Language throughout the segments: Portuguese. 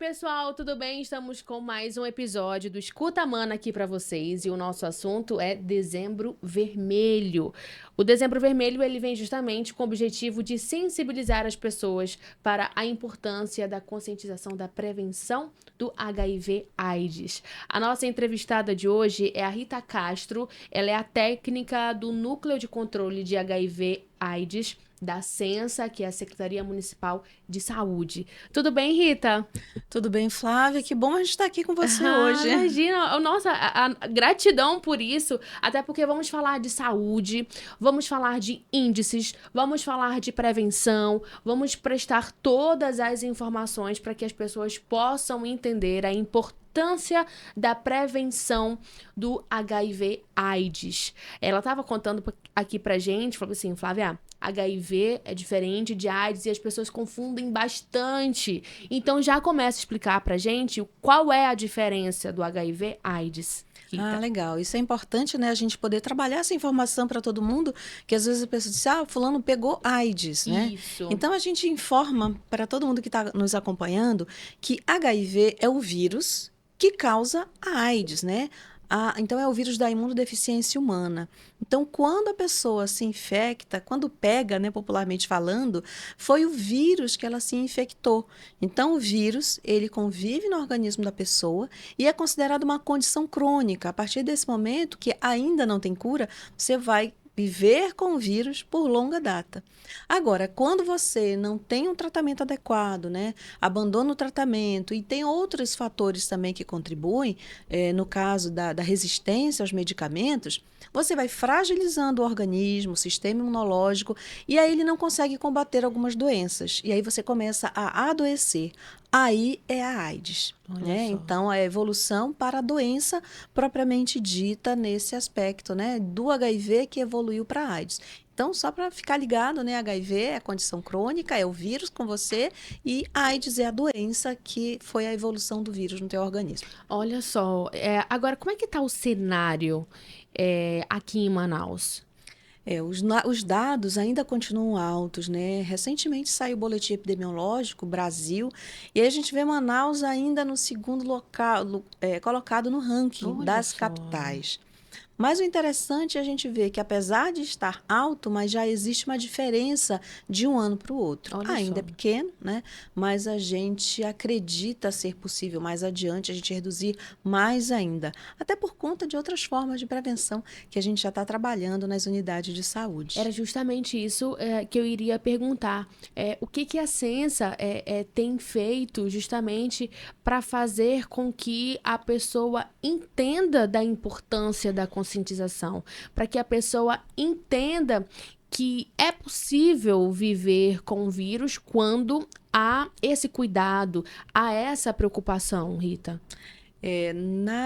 pessoal, tudo bem? Estamos com mais um episódio do Escuta Mana aqui para vocês e o nosso assunto é Dezembro Vermelho. O Dezembro Vermelho ele vem justamente com o objetivo de sensibilizar as pessoas para a importância da conscientização da prevenção do HIV/AIDS. A nossa entrevistada de hoje é a Rita Castro, ela é a técnica do Núcleo de Controle de HIV/AIDS da SENSA, que é a Secretaria Municipal de Saúde. Tudo bem, Rita? Tudo bem, Flávia? Que bom a gente estar aqui com você hoje. Imagina, nossa, a gratidão por isso, até porque vamos falar de saúde, vamos falar de índices, vamos falar de prevenção, vamos prestar todas as informações para que as pessoas possam entender a importância da prevenção do HIV/AIDS. Ela estava contando aqui pra gente, falou assim, Flávia, HIV é diferente de AIDS e as pessoas confundem bastante. Então já começa a explicar pra gente qual é a diferença do HIV/AIDS. Ah, legal. Isso é importante, né? A gente poder trabalhar essa informação para todo mundo, que às vezes a pessoa diz, fulano pegou AIDS, né? Isso. Então a gente informa para todo mundo que está nos acompanhando que HIV é o vírus que causa a AIDS, né? Então, é o vírus da imunodeficiência humana. Então, quando a pessoa se infecta, quando pega, né, popularmente falando, foi o vírus que ela se infectou. Então, o vírus, ele convive no organismo da pessoa e é considerado uma condição crônica. A partir desse momento, que ainda não tem cura, você vai viver com o vírus por longa data. Agora, quando você não tem um tratamento adequado, né, abandona o tratamento e tem outros fatores também que contribuem, no caso da resistência aos medicamentos, você vai fragilizando o organismo, o sistema imunológico, e aí ele não consegue combater algumas doenças. E aí você começa a adoecer. Aí é a AIDS, né? Então, a evolução para a doença propriamente dita nesse aspecto, né? Do HIV que evoluiu para a AIDS. Então, só para ficar ligado, né? HIV é a condição crônica, é o vírus com você, e AIDS é a doença que foi a evolução do vírus no teu organismo. Olha só, agora como é que está o cenário aqui em Manaus? Os dados ainda continuam altos, né? Recentemente saiu o boletim epidemiológico Brasil, e aí a gente vê Manaus ainda no segundo colocado no ranking das capitais. Mas o interessante é a gente ver que, apesar de estar alto, mas já existe uma diferença de um ano para o outro. Ainda é pequeno, né? Mas a gente acredita ser possível mais adiante a gente reduzir mais ainda. Até por conta de outras formas de prevenção que a gente já está trabalhando nas unidades de saúde. Era justamente isso que eu iria perguntar. O que a SENSA tem feito justamente para fazer com que a pessoa entenda da importância da conscientização, para que a pessoa entenda que é possível viver com o vírus quando há esse cuidado, há essa preocupação, Rita?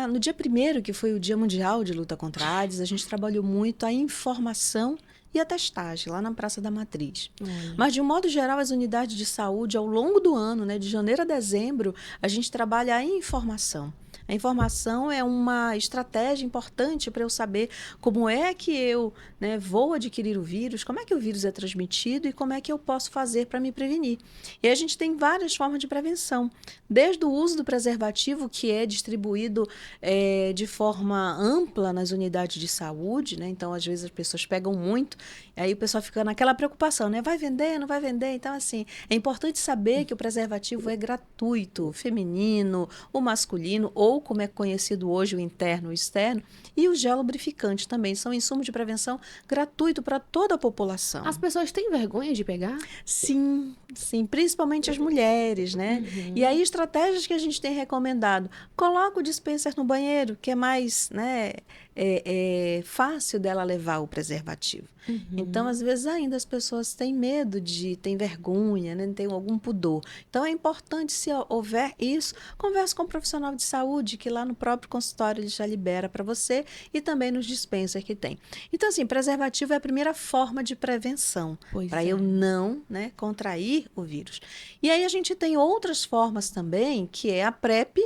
No dia 1º, que foi o Dia Mundial de Luta contra a AIDS, a gente trabalhou muito a informação e a testagem, lá na Praça da Matriz. Mas, de um modo geral, as unidades de saúde, ao longo do ano, né, de janeiro a dezembro, a gente trabalha a informação. A informação é uma estratégia importante para eu saber como é que eu, né, vou adquirir o vírus, como é que o vírus é transmitido e como é que eu posso fazer para me prevenir. E a gente tem várias formas de prevenção, desde o uso do preservativo, que é distribuído de forma ampla nas unidades de saúde, né? Então, às vezes, as pessoas pegam muito, aí o pessoal fica naquela preocupação, né? Vai vender, não vai vender? Então, assim, é importante saber que o preservativo é gratuito, o feminino, o masculino, ou como é conhecido hoje, o interno e o externo, e o gel lubrificante também. São insumos de prevenção gratuito para toda a população. As pessoas têm vergonha de pegar? Sim, principalmente as mulheres, né? E aí, estratégias que a gente tem recomendado. Coloca o dispenser no banheiro, que é mais, né, fácil dela levar o preservativo. Então, às vezes, ainda as pessoas têm medo têm vergonha, né? Têm algum pudor. Então, é importante, se houver isso, converse com um profissional de saúde, que lá no próprio consultório ele já libera para você, e também nos dispensers que tem. Então, assim, preservativo é a primeira forma de prevenção, para eu não, né, contrair o vírus. E aí a gente tem outras formas também, que é a PrEP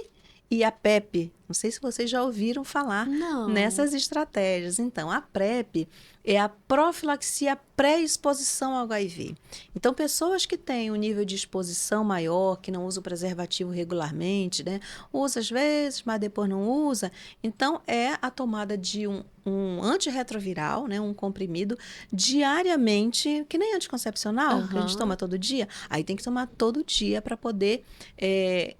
e a PEP. Não sei se vocês já ouviram falar nessas estratégias. Então, a PrEP é a profilaxia pré-exposição ao HIV. Então, pessoas que têm um nível de exposição maior, que não usam o preservativo regularmente, né? Usa às vezes, mas depois não usa. Então, é a tomada de um antirretroviral, né? Um comprimido, diariamente, que nem anticoncepcional, que a gente Aham. toma todo dia. Aí tem que tomar todo dia para poder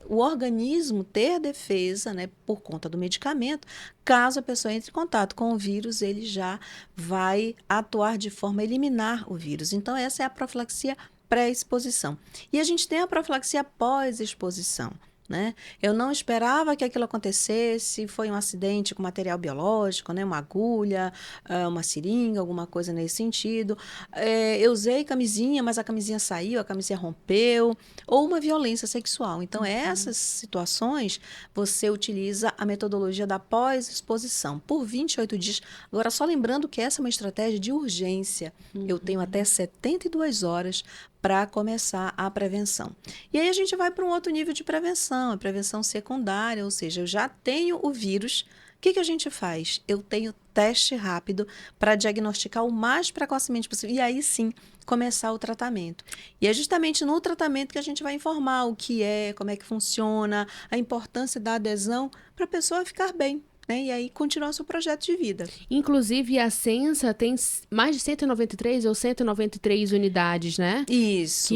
o organismo ter defesa, né? Por conta do medicamento. Caso a pessoa entre em contato com o vírus, ele já vai atuar de forma a eliminar o vírus. Então, essa é a profilaxia pré-exposição. E a gente tem a profilaxia pós-exposição. Né? Eu não esperava que aquilo acontecesse, foi um acidente com material biológico, né? Uma agulha, uma seringa, alguma coisa nesse sentido. Eu usei camisinha, mas a camisinha saiu, a camisinha rompeu, ou uma violência sexual. Então, essas situações, você utiliza a metodologia da pós-exposição por 28 dias. Agora, só lembrando que essa é uma estratégia de urgência. Eu tenho até 72 horas para começar a prevenção. E aí a gente vai para um outro nível de prevenção, a prevenção secundária, ou seja, eu já tenho o vírus. O que a gente faz? Eu tenho teste rápido para diagnosticar o mais precocemente possível e aí sim começar o tratamento. E é justamente no tratamento que a gente vai informar o que é, como é que funciona, a importância da adesão para a pessoa ficar bem. Né? E aí continuar o seu projeto de vida. Inclusive, a Sensa tem mais de 193 ou 193 unidades, né? Isso.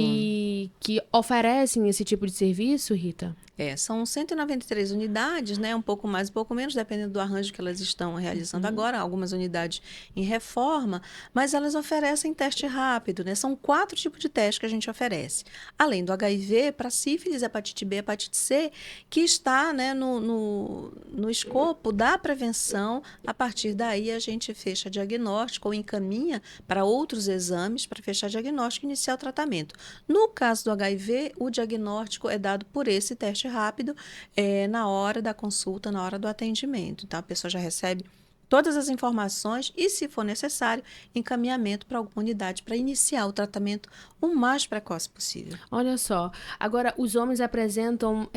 Que oferecem esse tipo de serviço, Rita? São 193 unidades, né? Um pouco mais, um pouco menos, dependendo do arranjo que elas estão realizando agora. Algumas unidades em reforma, mas elas oferecem teste rápido, né? São 4 tipos de teste que a gente oferece. Além do HIV, para sífilis, hepatite B, hepatite C, que está, né, no escopo da prevenção. A partir daí, a gente fecha diagnóstico ou encaminha para outros exames para fechar diagnóstico e iniciar o tratamento. No caso do HIV, o diagnóstico é dado por esse teste rápido na hora da consulta, na hora do atendimento. Então, a pessoa já recebe todas as informações e, se for necessário, encaminhamento para alguma unidade para iniciar o tratamento o mais precoce possível. Olha só, agora os homens apresentam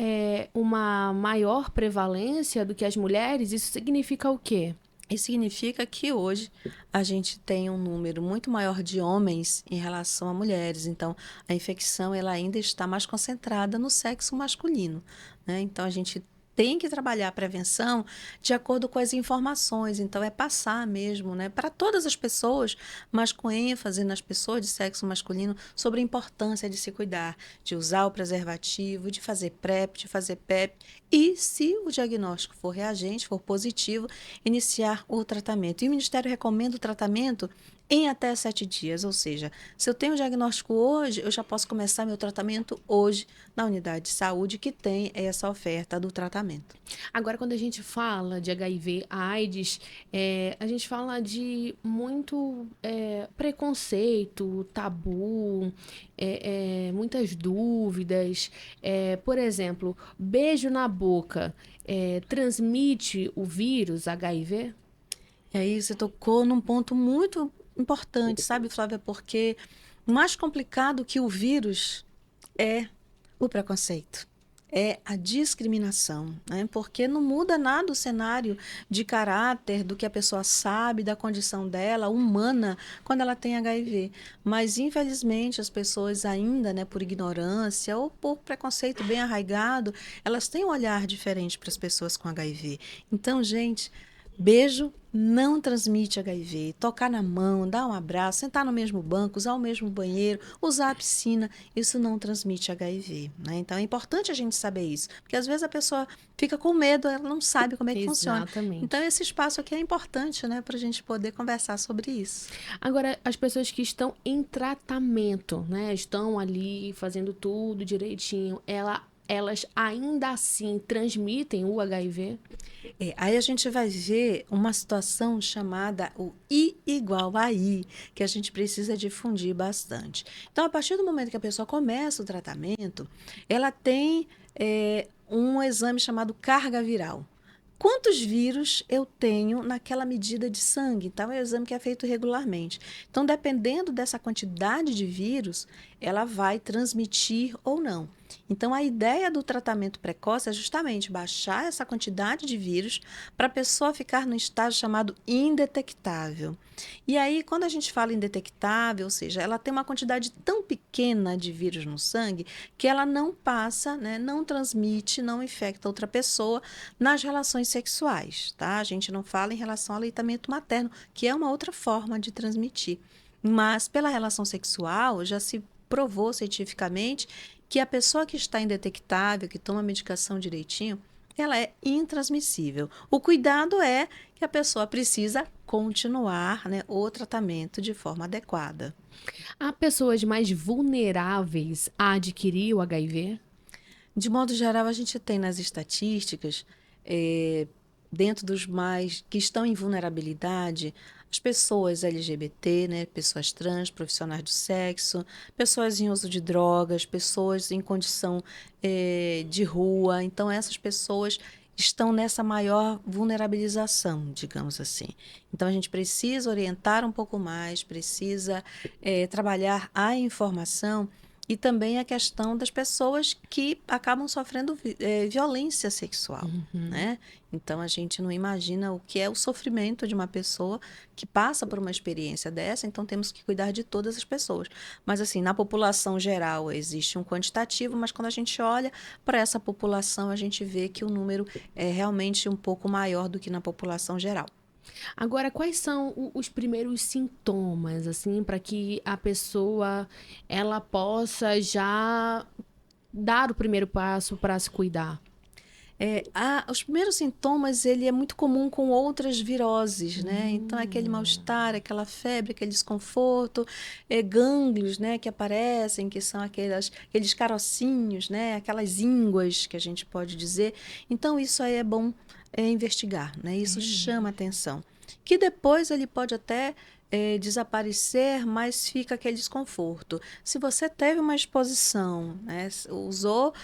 uma maior prevalência do que as mulheres, isso significa o quê? Isso significa que hoje a gente tem um número muito maior de homens em relação a mulheres. Então, a infecção ela ainda está mais concentrada no sexo masculino, né? Então, a gente tem que trabalhar a prevenção de acordo com as informações. Então, é passar mesmo, né, para todas as pessoas, mas com ênfase nas pessoas de sexo masculino, sobre a importância de se cuidar, de usar o preservativo, de fazer PrEP, de fazer PEP. E, se o diagnóstico for reagente, for positivo, iniciar o tratamento. E o Ministério recomenda o tratamento em até 7 dias, ou seja, se eu tenho o diagnóstico hoje, eu já posso começar meu tratamento hoje na unidade de saúde que tem essa oferta do tratamento. Agora, quando a gente fala de HIV, AIDS, a gente fala de muito preconceito, tabu, muitas dúvidas. Por exemplo, beijo na boca transmite o vírus HIV? E aí você tocou num ponto muito importante, sabe, Flávia? Porque o mais complicado que o vírus é o preconceito, é a discriminação, né? Porque não muda nada o cenário de caráter do que a pessoa sabe, da condição dela, humana, quando ela tem HIV. Mas, infelizmente, as pessoas ainda, né, por ignorância ou por preconceito bem arraigado, elas têm um olhar diferente para as pessoas com HIV. Então, gente, beijo não transmite HIV. Tocar na mão, dar um abraço, sentar no mesmo banco, usar o mesmo banheiro, usar a piscina, isso não transmite HIV, né? Então é importante a gente saber isso, porque às vezes a pessoa fica com medo, ela não sabe como é que funciona. Exatamente. Então esse espaço aqui é importante, né, para a gente poder conversar sobre isso. Agora, as pessoas que estão em tratamento, né, estão ali fazendo tudo direitinho, elas ainda assim transmitem o HIV? Aí a gente vai ver uma situação chamada o I igual a I, que a gente precisa difundir bastante. Então, a partir do momento que a pessoa começa o tratamento, ela tem um exame chamado carga viral. Quantos vírus eu tenho naquela medida de sangue? Então, é um exame que é feito regularmente. Então, dependendo dessa quantidade de vírus, ela vai transmitir ou não. Então, a ideia do tratamento precoce é justamente baixar essa quantidade de vírus para a pessoa ficar no estágio chamado indetectável. E aí, quando a gente fala indetectável, ou seja, ela tem uma quantidade tão pequena de vírus no sangue que ela não passa, né, não transmite, não infecta outra pessoa nas relações sexuais, tá? A gente não fala em relação ao aleitamento materno, que é uma outra forma de transmitir. Mas pela relação sexual, já se provou cientificamente que a pessoa que está indetectável, que toma a medicação direitinho, ela é intransmissível. O cuidado é que a pessoa precisa continuar, né, o tratamento de forma adequada. Há pessoas mais vulneráveis a adquirir o HIV? De modo geral, a gente tem nas estatísticas, dentro dos mais que estão em vulnerabilidade, as pessoas LGBT, né, pessoas trans, profissionais do sexo, pessoas em uso de drogas, pessoas em condição de rua. Então, essas pessoas estão nessa maior vulnerabilização, digamos assim. Então, a gente precisa orientar um pouco mais, precisa trabalhar a informação e também a questão das pessoas que acabam sofrendo violência sexual, né? Então, a gente não imagina o que é o sofrimento de uma pessoa que passa por uma experiência dessa, então temos que cuidar de todas as pessoas. Mas, assim, na população geral existe um quantitativo, mas quando a gente olha para essa população, a gente vê que o número é realmente um pouco maior do que na população geral. Agora, quais são os primeiros sintomas, assim, para que a pessoa ela possa já dar o primeiro passo para se cuidar? Os primeiros sintomas, ele é muito comum com outras viroses, né? Então, aquele mal-estar, aquela febre, aquele desconforto, gânglios, né, que aparecem, que são aqueles carocinhos, né? Aquelas ínguas, que a gente pode dizer. Então, isso aí é bom investigar, né? Isso chama atenção. Que depois ele pode até desaparecer, mas fica aquele desconforto. Se você teve uma exposição, né, usou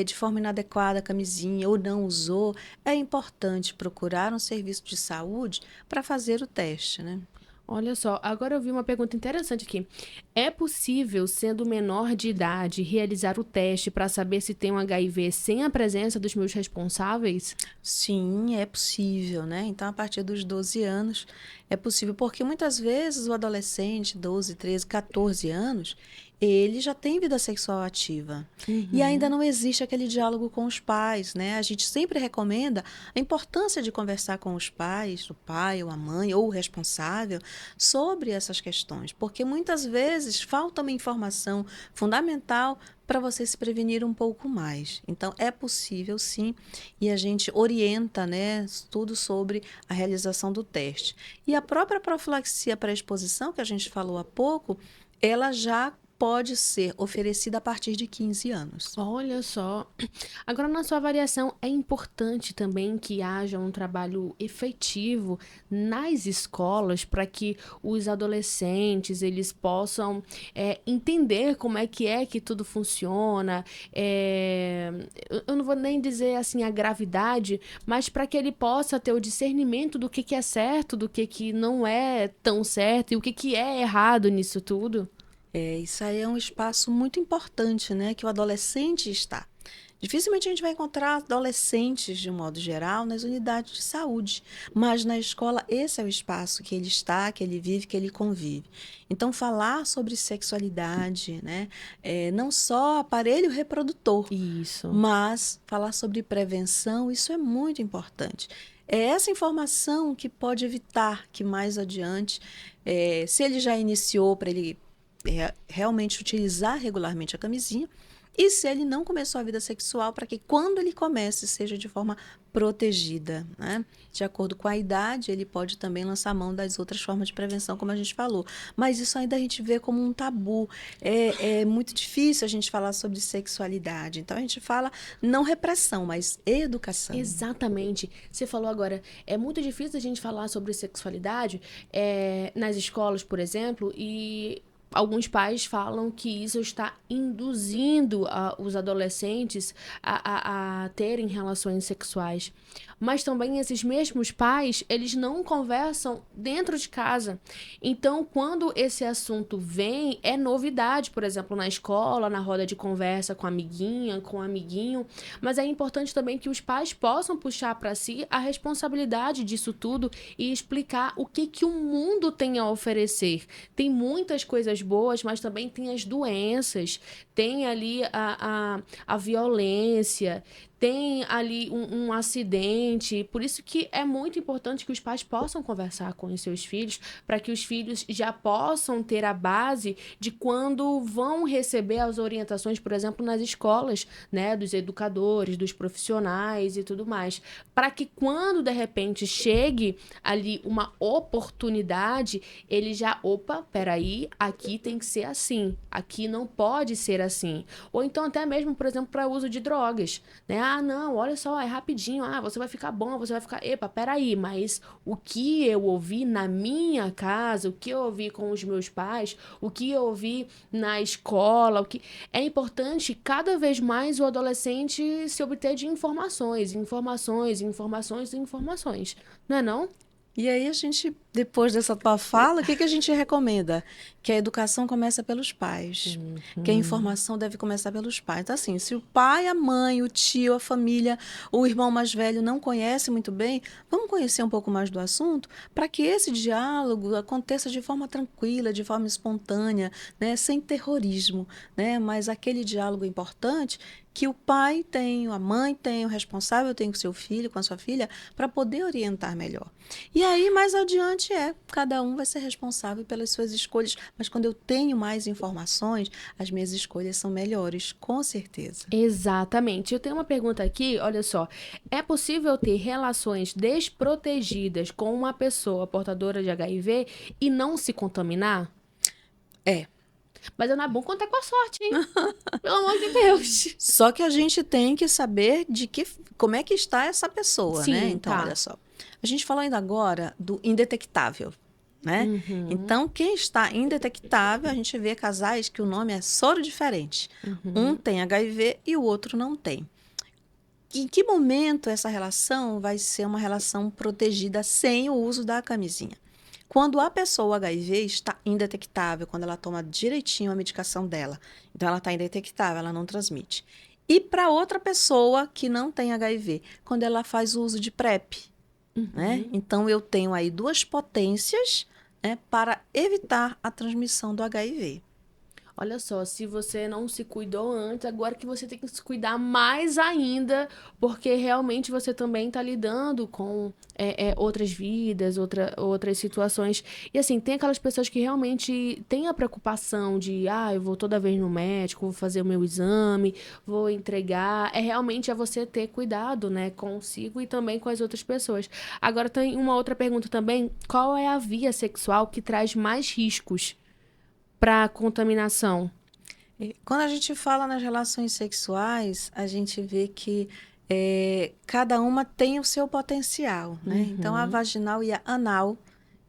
de forma inadequada a camisinha ou não usou, é importante procurar um serviço de saúde para fazer o teste, né? Olha só, agora eu vi uma pergunta interessante aqui. É possível, sendo menor de idade, realizar o teste para saber se tem um HIV sem a presença dos meus responsáveis? Sim, é possível, né? Então, a partir dos 12 anos é possível, porque muitas vezes o adolescente, 12, 13, 14 anos, ele já tem vida sexual ativa. E ainda não existe aquele diálogo com os pais, né? A gente sempre recomenda a importância de conversar com os pais, o pai ou a mãe ou o responsável, sobre essas questões, porque muitas vezes falta uma informação fundamental para você se prevenir um pouco mais. Então, é possível sim, e a gente orienta, né, tudo sobre a realização do teste. E a própria profilaxia para exposição, que a gente falou há pouco, ela já pode ser oferecida a partir de 15 anos. Olha só. Agora, na sua avaliação, é importante também que haja um trabalho efetivo nas escolas para que os adolescentes eles possam entender como é que tudo funciona. Eu não vou nem dizer assim a gravidade, mas para que ele possa ter o discernimento do que é certo, do que não é tão certo e o que é errado nisso tudo. Isso aí é um espaço muito importante, né, que o adolescente está. Dificilmente a gente vai encontrar adolescentes, de um modo geral, nas unidades de saúde, mas na escola esse é o espaço que ele está, que ele vive, que ele convive. Então, falar sobre sexualidade, né, não só aparelho reprodutor, Isso. mas falar sobre prevenção, isso é muito importante. É essa informação que pode evitar que mais adiante, se ele já iniciou para ele realmente utilizar regularmente a camisinha, e se ele não começou a vida sexual, para que quando ele comece seja de forma protegida, né? De acordo com a idade, ele pode também lançar mão das outras formas de prevenção, como a gente falou. Mas isso ainda a gente vê como um tabu. É muito difícil a gente falar sobre sexualidade. Então, a gente fala não repressão, mas educação. Exatamente. Você falou agora, é muito difícil a gente falar sobre sexualidade nas escolas, por exemplo, e alguns pais falam que isso está induzindo os adolescentes a terem relações sexuais. Mas também esses mesmos pais, eles não conversam dentro de casa. Então, quando esse assunto vem, é novidade, por exemplo, na escola, na roda de conversa com a amiguinha, com o amiguinho. Mas é importante também que os pais possam puxar para si a responsabilidade disso tudo e explicar o que o mundo tem a oferecer. Tem muitas coisas boas, mas também tem as doenças, tem ali a violência, tem ali um acidente. Por isso que é muito importante que os pais possam conversar com os seus filhos, para que os filhos já possam ter a base de quando vão receber as orientações, por exemplo, nas escolas, né, dos educadores, dos profissionais e tudo mais. Para que quando, de repente, chegue ali uma oportunidade, ele já, opa, peraí, aqui tem que ser assim, aqui não pode ser assim. Ou então até mesmo, por exemplo, para uso de drogas, né? Ah, não, olha só, é rapidinho, você vai ficar bom, você vai ficar... Epa, peraí, mas o que eu ouvi na minha casa, o que eu ouvi com os meus pais, o que eu ouvi na escola, o que... É importante cada vez mais o adolescente se obter de informações, informações, informações e informações. Não é não? E aí a gente, depois dessa tua fala, o que a gente recomenda? Que a educação começa pelos pais, que a informação deve começar pelos pais. Então, assim, se o pai, a mãe, o tio, a família, o irmão mais velho não conhece muito bem, vamos conhecer um pouco mais do assunto para que esse diálogo aconteça de forma tranquila, de forma espontânea, né, sem terrorismo, né, mas aquele diálogo importante que o pai tem, a mãe tem, o responsável tem com o seu filho, com a sua filha, para poder orientar melhor. E aí, mais adiante, cada um vai ser responsável pelas suas escolhas, mas quando eu tenho mais informações, as minhas escolhas são melhores, com certeza. Exatamente. Eu tenho uma pergunta aqui, olha só. É possível ter relações desprotegidas com uma pessoa portadora de HIV e não se contaminar? É. Mas não é bom contar com a sorte, hein? Pelo amor de Deus. Só que a gente tem que saber como é que está essa pessoa, Sim, né? Então, tá. olha só. A gente falou ainda agora do indetectável, né? Então, quem está indetectável, a gente vê casais que o nome é soro diferente. Um tem HIV e o outro não tem. Em que momento essa relação vai ser uma relação protegida sem o uso da camisinha? Quando a pessoa HIV está indetectável, quando ela toma direitinho a medicação dela. Então, ela está indetectável, ela não transmite. E para outra pessoa que não tem HIV, quando ela faz o uso de PrEP. Né? Então, eu tenho aí duas potências, né, para evitar a transmissão do HIV. Olha só, se você não se cuidou antes, agora que você tem que se cuidar mais ainda, porque realmente você também está lidando com outras vidas, outras situações. E assim, tem aquelas pessoas que realmente têm a preocupação de, eu vou toda vez no médico, vou fazer o meu exame, vou entregar. Realmente você ter cuidado, né, consigo e também com as outras pessoas. Agora tem uma outra pergunta também, qual é a via sexual que traz mais riscos para contaminação? Quando a gente fala nas relações sexuais, a gente vê que cada uma tem o seu potencial, né? Então, a vaginal e a anal,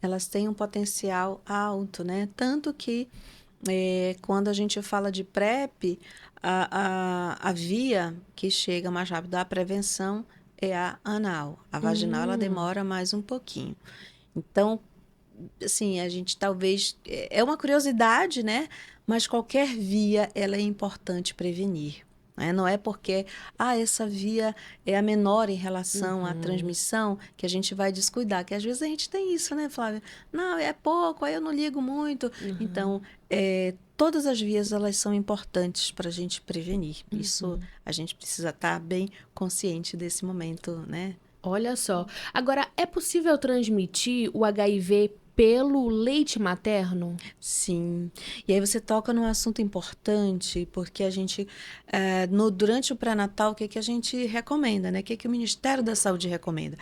elas têm um potencial alto, né? Tanto que, quando a gente fala de PrEP, a via que chega mais rápido à prevenção é a anal. A vaginal, ela demora mais um pouquinho. Então, assim, a gente talvez... É uma curiosidade, né? Mas qualquer via, ela é importante prevenir. Né? Não é porque essa via é a menor em relação à transmissão que a gente vai descuidar. Que às vezes a gente tem isso, né, Flávia? Não, é pouco, aí eu não ligo muito. Então, todas as vias, elas são importantes para a gente prevenir. Isso, a gente precisa estar bem consciente desse momento, né? Olha só. Agora, é possível transmitir o HIV pelo leite materno? Sim. E aí você toca num assunto importante, porque a gente, durante o pré-natal, o que a gente recomenda, né? O que o Ministério da Saúde recomenda?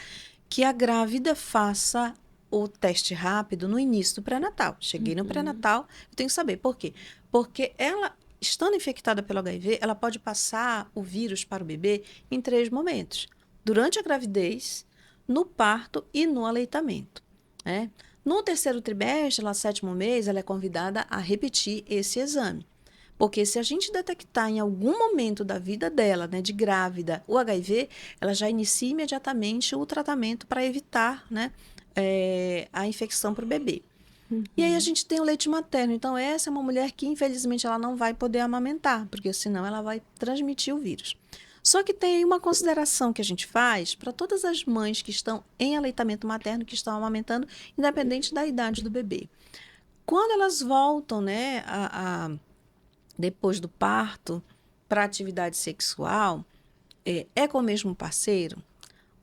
Que a grávida faça o teste rápido no início do pré-natal. Cheguei no pré-natal, eu tenho que saber por quê. Porque ela, estando infectada pelo HIV, ela pode passar o vírus para o bebê em 3 momentos. Durante a gravidez, no parto e no aleitamento. Né? No terceiro trimestre, lá sétimo mês, ela é convidada a repetir esse exame. Porque se a gente detectar em algum momento da vida dela, né, de grávida, o HIV, ela já inicia imediatamente o tratamento para evitar, né, a infecção para o bebê. E aí a gente tem o leite materno. Então, essa é uma mulher que, infelizmente, ela não vai poder amamentar, porque senão ela vai transmitir o vírus. Só que tem uma consideração que a gente faz para todas as mães que estão em aleitamento materno, que estão amamentando, independente da idade do bebê. Quando elas voltam, né, depois do parto, para a atividade sexual, é com o mesmo parceiro?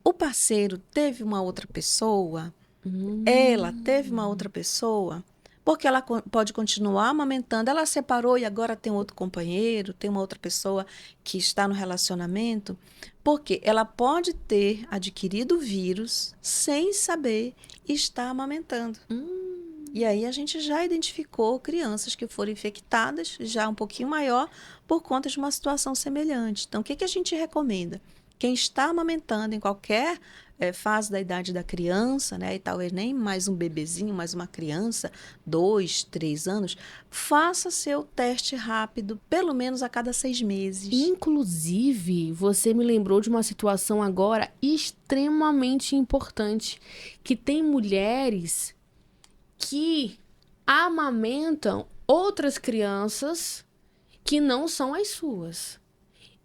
O parceiro teve uma outra pessoa? Ela teve uma outra pessoa? Porque ela pode continuar amamentando. Ela separou e agora tem outro companheiro, tem uma outra pessoa que está no relacionamento. Porque ela pode ter adquirido o vírus sem saber e estar amamentando. E aí a gente já identificou crianças que foram infectadas, já um pouquinho maior, por conta de uma situação semelhante. Então, o que a gente recomenda? Quem está amamentando em qualquer fase da idade da criança, né, e talvez nem mais um bebezinho, mais uma criança, 2, 3 anos, faça seu teste rápido, pelo menos a cada 6 meses. Inclusive, você me lembrou de uma situação agora extremamente importante, que tem mulheres que amamentam outras crianças que não são as suas.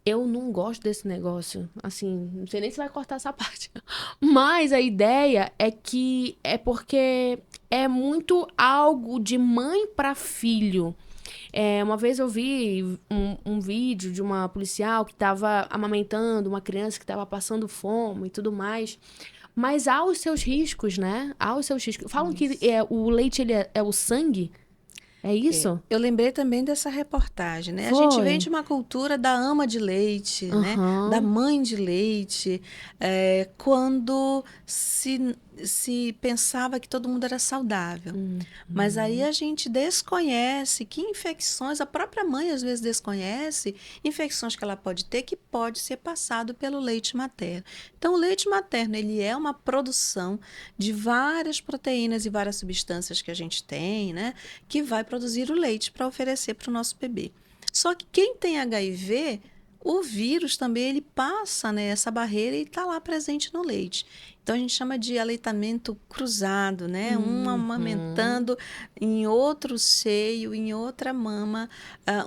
Eu não gosto desse negócio. Assim, não sei nem se vai cortar essa parte. Mas a ideia é que é porque é muito algo de mãe para filho. Uma vez eu vi um vídeo de uma policial que estava amamentando uma criança que estava passando fome e tudo mais. Mas há os seus riscos, né? Há os seus riscos. Falam que o leite ele é o sangue. É isso? Eu lembrei também dessa reportagem, né? Foi. A gente vem de uma cultura da ama de leite, né? Da mãe de leite, quando se pensava que todo mundo era saudável. Mas aí a gente desconhece que infecções, a própria mãe às vezes desconhece infecções que ela pode ter, que pode ser passado pelo leite materno. Então, o leite materno, ele é uma produção de várias proteínas e várias substâncias que a gente tem, né? Que vai produzir o leite para oferecer para o nosso bebê. Só que quem tem HIV, o vírus também ele passa, né, essa barreira e está lá presente no leite. Então a gente chama de aleitamento cruzado, né? Um amamentando em outro seio, em outra mama,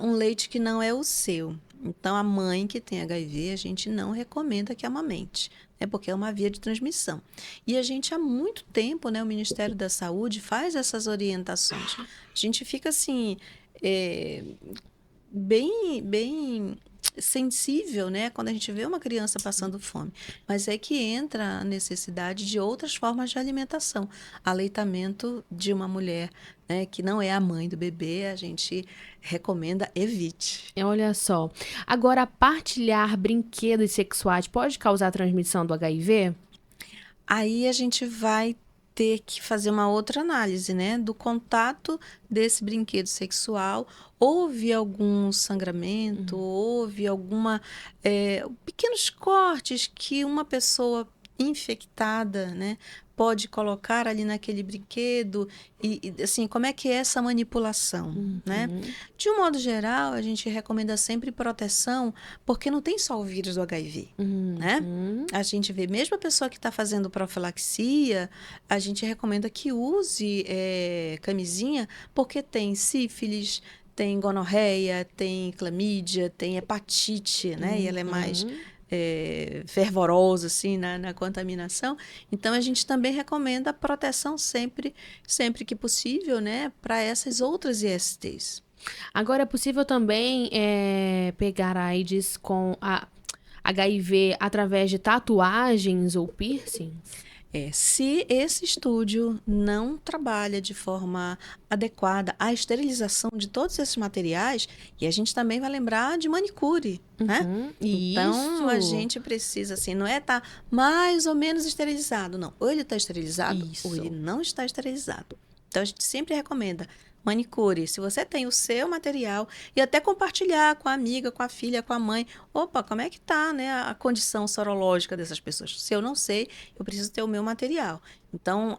um leite que não é o seu. Então a mãe que tem HIV, a gente não recomenda que amamente, né? Porque é uma via de transmissão. E a gente há muito tempo, né, o Ministério da Saúde faz essas orientações. A gente fica assim, bem sensível, né, quando a gente vê uma criança passando fome. Mas é que entra a necessidade de outras formas de alimentação. Aleitamento de uma mulher, né, que não é a mãe do bebê, a gente recomenda evite. Olha só. Agora, partilhar brinquedos sexuais pode causar transmissão do HIV? Aí a gente vai ter que fazer uma outra análise, né, do contato desse brinquedo sexual. Houve algum sangramento, houve pequenos cortes que uma pessoa infectada, né, pode colocar ali naquele brinquedo e assim, como é que é essa manipulação, né? De um modo geral, a gente recomenda sempre proteção, porque não tem só o vírus do HIV, né? A gente vê, mesmo a pessoa que está fazendo profilaxia, a gente recomenda que use camisinha, porque tem sífilis, tem gonorreia, tem clamídia, tem hepatite, né? E ela é mais fervorosa, assim, na contaminação. Então, a gente também recomenda a proteção sempre que possível, né? Para essas outras ISTs. Agora, é possível também pegar a AIDS com a HIV através de tatuagens ou piercings? Se esse estúdio não trabalha de forma adequada a esterilização de todos esses materiais, e a gente também vai lembrar de manicure, né? Então, a gente precisa, assim, não é estar mais ou menos esterilizado, não. Ou ele está esterilizado, ou ele não está esterilizado. Então, a gente sempre recomenda manicure. Se você tem o seu material e até compartilhar com a amiga, com a filha, com a mãe. Opa, como é que tá, né, a condição sorológica dessas pessoas? Se eu não sei, eu preciso ter o meu material. Então,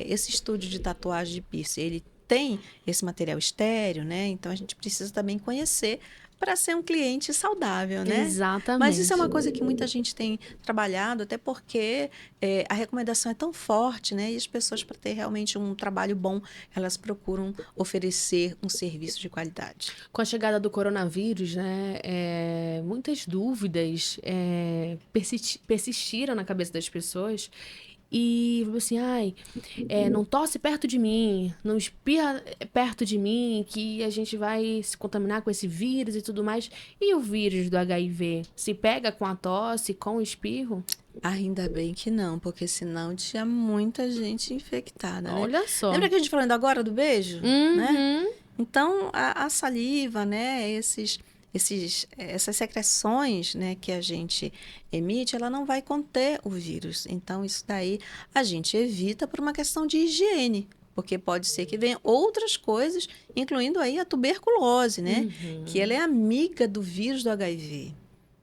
esse estúdio de tatuagem de piercing, ele tem esse material estéreo, né? Então, a gente precisa também conhecer para ser um cliente saudável, né? Mas isso é uma Exatamente. coisa que muita gente tem trabalhado, até porque a recomendação é tão forte, né? E as pessoas, para ter realmente um trabalho bom, elas procuram oferecer um serviço de qualidade. Com a chegada do coronavírus, né, muitas dúvidas persistiram na cabeça das pessoas. E assim, ai, não tosse perto de mim, não espirra perto de mim, que a gente vai se contaminar com esse vírus e tudo mais. E o vírus do HIV? Se pega com a tosse, com o espirro? Ainda bem que não, porque senão tinha muita gente infectada, né? Olha só. Lembra que a gente falando agora do beijo, né? Uhum. Então, a saliva, né, essas secreções, né, que a gente emite, ela não vai conter o vírus. Então, isso daí a gente evita por uma questão de higiene, porque pode ser que venham outras coisas, incluindo aí a tuberculose, né, que ela é amiga do vírus do HIV.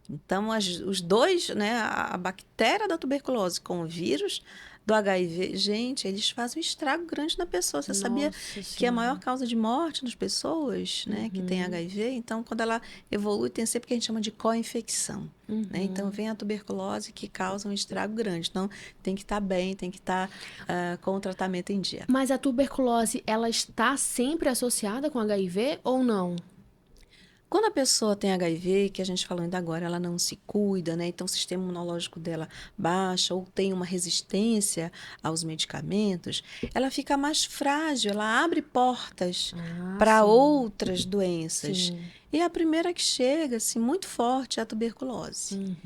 Então, os dois, né, a bactéria da tuberculose com o vírus do HIV, gente, eles fazem um estrago grande na pessoa. Você sabia Nossa que a Senhora. maior causa de morte nas pessoas, né, que tem HIV? Então, quando ela evolui, tem sempre o que a gente chama de co-infecção. Né? Então, vem a tuberculose que causa um estrago grande. Então, tem que estar bem, tem que estar com o tratamento em dia. Mas a tuberculose, ela está sempre associada com HIV ou não? Quando a pessoa tem HIV, que a gente falou ainda agora, ela não se cuida, né? Então o sistema imunológico dela baixa ou tem uma resistência aos medicamentos, ela fica mais frágil, ela abre portas para sim. outras doenças. Sim. E a primeira que chega, assim, muito forte é a tuberculose.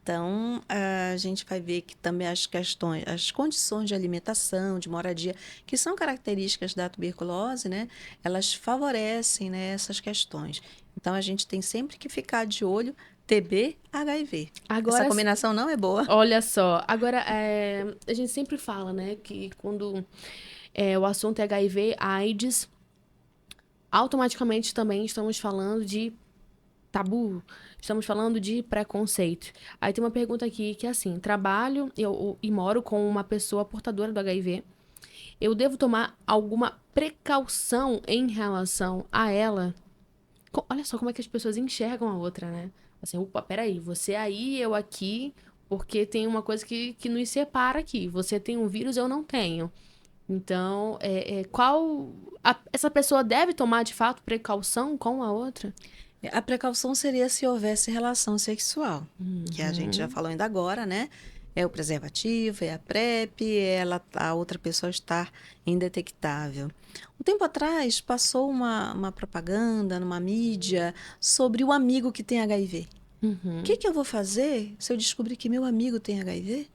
Então, a gente vai ver que também as condições de alimentação, de moradia, que são características da tuberculose, né? Elas favorecem, né, essas questões. Então, a gente tem sempre que ficar de olho TB, HIV. Agora, Essa combinação não é boa. olha só, agora a gente sempre fala, né, que quando o assunto é HIV, AIDS, automaticamente também estamos falando de tabu, estamos falando de preconceito. Aí tem uma pergunta aqui que é assim: trabalho e moro com uma pessoa portadora do HIV. Eu devo tomar alguma precaução em relação a ela? Olha só como é que as pessoas enxergam a outra, né? Assim, opa, peraí, você aí, eu aqui, porque tem uma coisa que nos separa aqui. Você tem um vírus, eu não tenho. Então, essa pessoa deve tomar, de fato, precaução com a outra? A precaução seria se houvesse relação sexual, que a gente já falou ainda agora, né? É o preservativo, é a PrEP, a outra pessoa estar indetectável. Um tempo atrás, passou uma propaganda numa mídia sobre o amigo que tem HIV. O que eu vou fazer se eu descobrir que meu amigo tem HIV?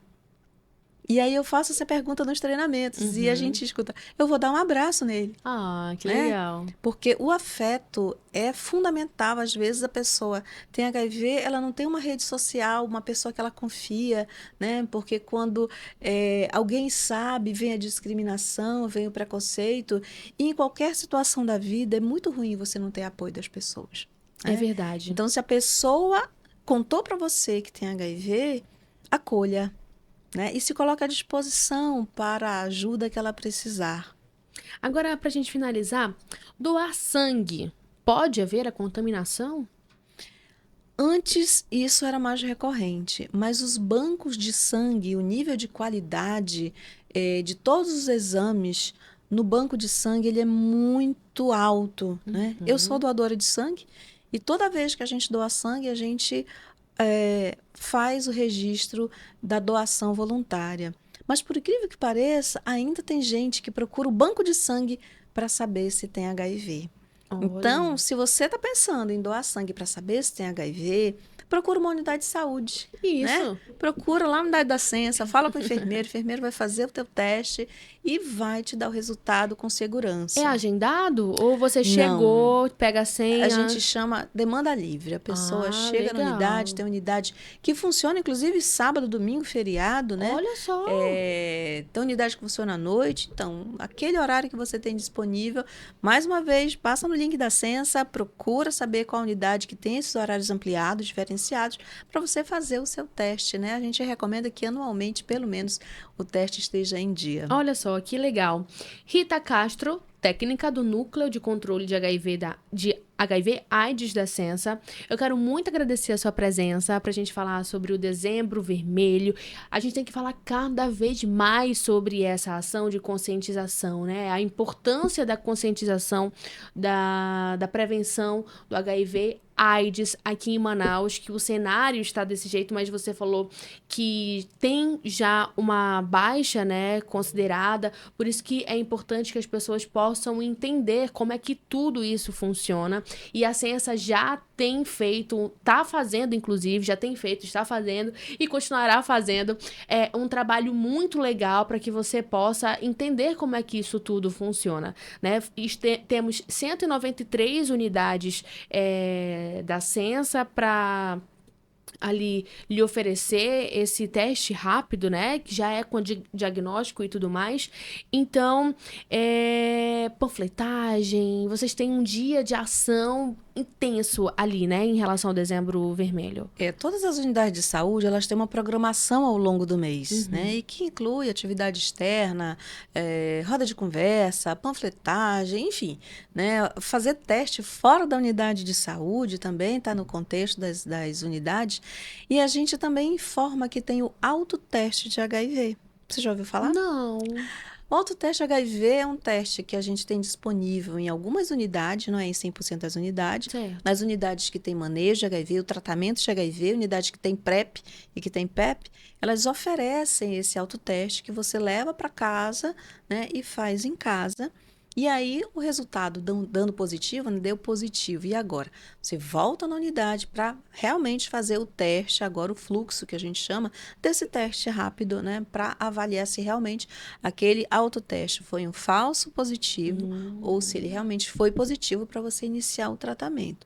E aí eu faço essa pergunta nos treinamentos e a gente escuta, eu vou dar um abraço nele. Ah, que né? legal. Porque o afeto é fundamental. Às vezes a pessoa tem HIV, ela não tem uma rede social, uma pessoa que ela confia, né? Porque quando alguém sabe, vem a discriminação, vem o preconceito, e em qualquer situação da vida é muito ruim você não ter apoio das pessoas. É né? verdade. Então, se a pessoa contou para você que tem HIV, acolha, né? E se coloca à disposição para a ajuda que ela precisar. Agora, pra gente finalizar, doar sangue. Pode haver a contaminação? Antes, isso era mais recorrente, mas os bancos de sangue, o nível de qualidade de todos os exames no banco de sangue, ele é muito alto, né? Eu sou doadora de sangue e toda vez que a gente doa sangue, a gente faz o registro da doação voluntária. Mas, por incrível que pareça, ainda tem gente que procura o banco de sangue para saber se tem HIV. Então, Olha. se você está pensando em doar sangue para saber se tem HIV, procura uma unidade de saúde, né? Isso. Procura lá na unidade da Sensa, fala com o enfermeiro vai fazer o teu teste e vai te dar o resultado com É segurança. agendado? Ou você Não, chegou, pega a a senha? gente chama demanda livre. A pessoa Ah, chega na unidade, legal. tem unidade que funciona, inclusive, sábado, domingo, feriado, né? Olha só. Tem unidade que funciona à noite. Então, aquele horário que você tem disponível, mais uma vez, passa no link da Sensa, procura saber qual unidade que tem esses horários ampliados, diferenciados, para você fazer o seu teste, né? A gente recomenda que anualmente, pelo menos, o teste esteja em dia. Olha só, que legal. Rita Castro, técnica do Núcleo de Controle de HIV/AIDS da Sensa. Eu quero muito agradecer a sua presença para a gente falar sobre o Dezembro Vermelho. A gente tem que falar cada vez mais sobre essa ação de conscientização, né? A importância da conscientização da prevenção do HIV/AIDS aqui em Manaus, que o cenário está desse jeito, mas você falou que tem já uma baixa, né, considerada, por isso que é importante que as pessoas possam entender como é que tudo isso funciona, e a Sensa já tem feito, está fazendo, inclusive, já tem feito, está fazendo e continuará fazendo um trabalho muito legal para que você possa entender como é que isso tudo funciona, né? Temos 193 unidades da Sensa para ali lhe oferecer esse teste rápido, né? Que já é com diagnóstico e tudo mais. Então, panfletagem, vocês têm um dia de ação intenso ali, né? Em relação ao Dezembro Vermelho. Todas as unidades de saúde, elas têm uma programação ao longo do mês, né? E que inclui atividade externa, roda de conversa, panfletagem, enfim, né? Fazer teste fora da unidade de saúde também está no contexto das unidades. E a gente também informa que tem o autoteste de HIV. Você já ouviu falar? Não. O autoteste HIV é um teste que a gente tem disponível em algumas unidades, não é em 100% das unidades. Certo. Nas unidades que tem manejo de HIV, o tratamento de HIV, unidades que tem PrEP e que tem PEP, elas oferecem esse autoteste que você leva para casa, né, e faz em casa. E aí, o resultado dando positivo, né, deu positivo. E agora? Você volta na unidade para realmente fazer o teste, agora o fluxo que a gente chama, desse teste rápido, né, para avaliar se realmente aquele autoteste foi um falso positivo ou se ele realmente foi positivo para você iniciar o tratamento.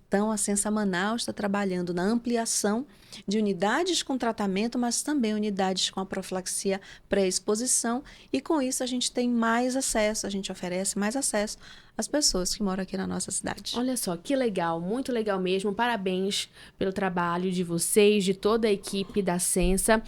Então, a Sensa Manaus está trabalhando na ampliação de unidades com tratamento, mas também unidades com a profilaxia pré-exposição. E com isso a gente tem mais acesso, a gente oferece mais acesso às pessoas que moram aqui na nossa cidade. Olha só, que legal, muito legal mesmo. Parabéns pelo trabalho de vocês, de toda a equipe da Sensa.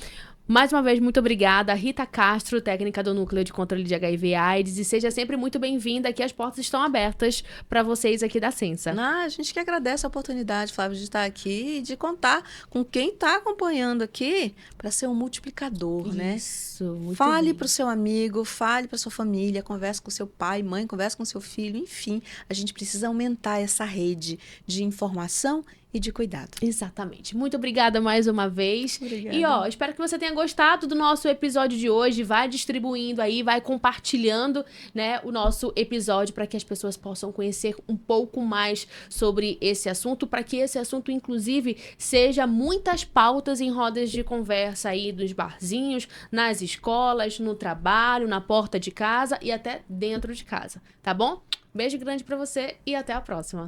Mais uma vez, muito obrigada, Rita Castro, técnica do Núcleo de Controle de HIV/AIDS, e seja sempre muito bem-vinda, que as portas estão abertas para vocês aqui da Sensa. A gente que agradece a oportunidade, Flávio, de estar aqui e de contar com quem está acompanhando aqui para ser um multiplicador, né? Isso, muito Fale bem. para o seu amigo, fale para sua família, converse com seu pai, mãe, converse com seu filho, enfim, a gente precisa aumentar essa rede de informação e de cuidado. Exatamente. Muito obrigada mais uma vez. Obrigada. E espero que você tenha gostado do nosso episódio de hoje. Vai distribuindo aí, vai compartilhando, né, o nosso episódio para que as pessoas possam conhecer um pouco mais sobre esse assunto, para que esse assunto, inclusive, seja muitas pautas em rodas de conversa aí dos barzinhos, nas escolas, no trabalho, na porta de casa e até dentro de casa, tá bom? Beijo grande para você e até a próxima.